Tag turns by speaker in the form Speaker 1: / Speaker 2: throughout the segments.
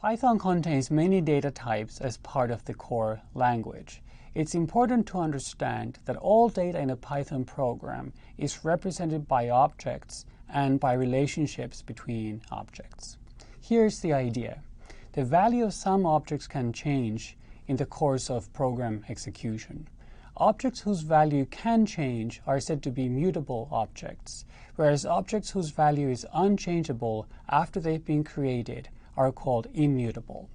Speaker 1: Python contains many data types as part of the core language. It's important to understand that all data in a Python program is represented by objects and by relationships between objects. Here's the idea. The value of some objects can change in the course of program execution. Objects whose value can change are said to be mutable objects, whereas objects whose value is unchangeable after they've been created are called immutable.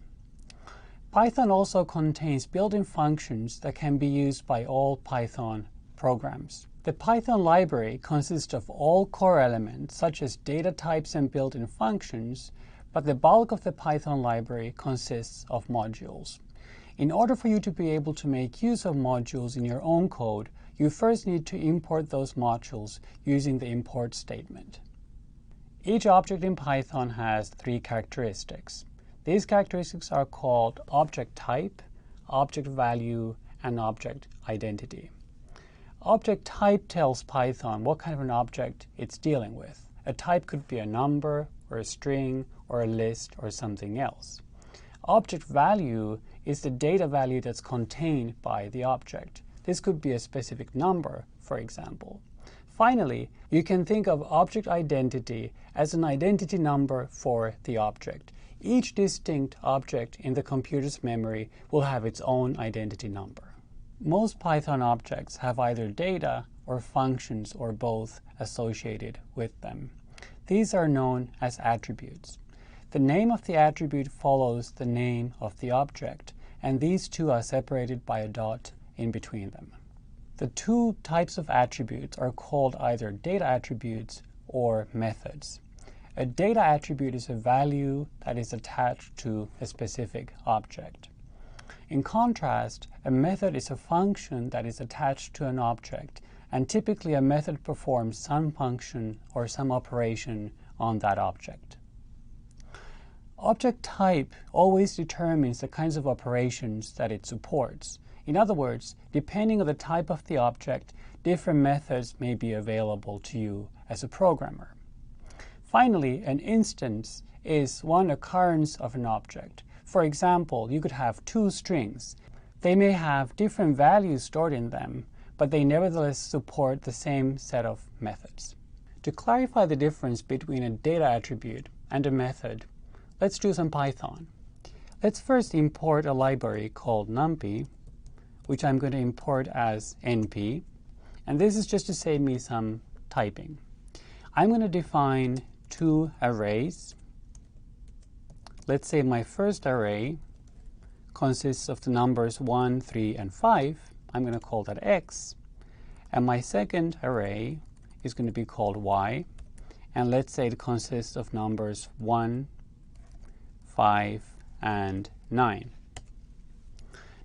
Speaker 1: Python also contains built-in functions that can be used by all Python programs. The Python library consists of all core elements, such as data types and built-in functions, but the bulk of the Python library consists of modules. In order for you to be able to make use of modules in your own code, you first need to import those modules using the import statement. Each object in Python has three characteristics. These characteristics are called object type, object value, and object identity. Object type tells Python what kind of an object it's dealing with. A type could be a number, or a string, or a list, or something else. Object value is the data value that's contained by the object. This could be a specific number, for example. Finally, you can think of object identity as an identity number for the object. Each distinct object in the computer's memory will have its own identity number. Most Python objects have either data or functions or both associated with them. These are known as attributes. The name of the attribute follows the name of the object, and these two are separated by a dot in between them. The two types of attributes are called either data attributes or methods. A data attribute is a value that is attached to a specific object. In contrast, a method is a function that is attached to an object, and typically a method performs some function or some operation on that object. Object type always determines the kinds of operations that it supports. In other words, depending on the type of the object, different methods may be available to you as a programmer. Finally, an instance is one occurrence of an object. For example, you could have two strings. They may have different values stored in them, but they nevertheless support the same set of methods. To clarify the difference between a data attribute and a method, let's do some Python. Let's first import a library called numpy, which I'm going to import as np. And this is just to save me some typing. I'm going to define two arrays. Let's say my first array consists of the numbers 1, 3, and 5. I'm going to call that x. And my second array is going to be called y. And let's say it consists of numbers 1, 5, and 9.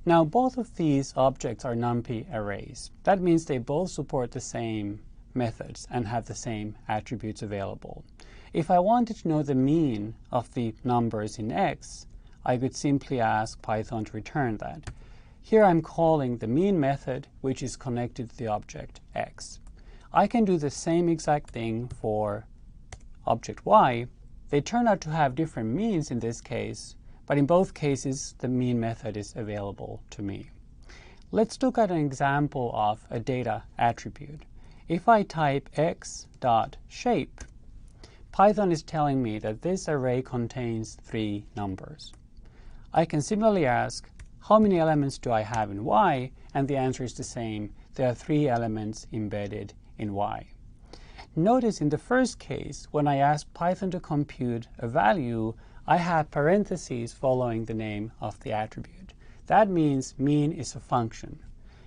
Speaker 1: Now, both of these objects are numpy arrays. That means they both support the same methods and have the same attributes available. If I wanted to know the mean of the numbers in x, I could simply ask Python to return that. Here I'm calling the mean method, which is connected to the object x. I can do the same exact thing for object y. They turn out to have different means in this case, but in both cases, the mean method is available to me. Let's look at an example of a data attribute. If I type x.shape, Python is telling me that this array contains 3 numbers. I can similarly ask, how many elements do I have in y? And the answer is the same. There are 3 elements embedded in y. Notice in the first case, when I ask Python to compute a value, I have parentheses following the name of the attribute. That means mean is a function.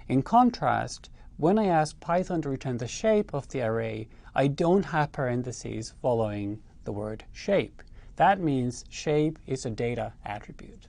Speaker 1: In contrast, when I ask Python to return the shape of the array, I don't have parentheses following the word shape. That means shape is a data attribute.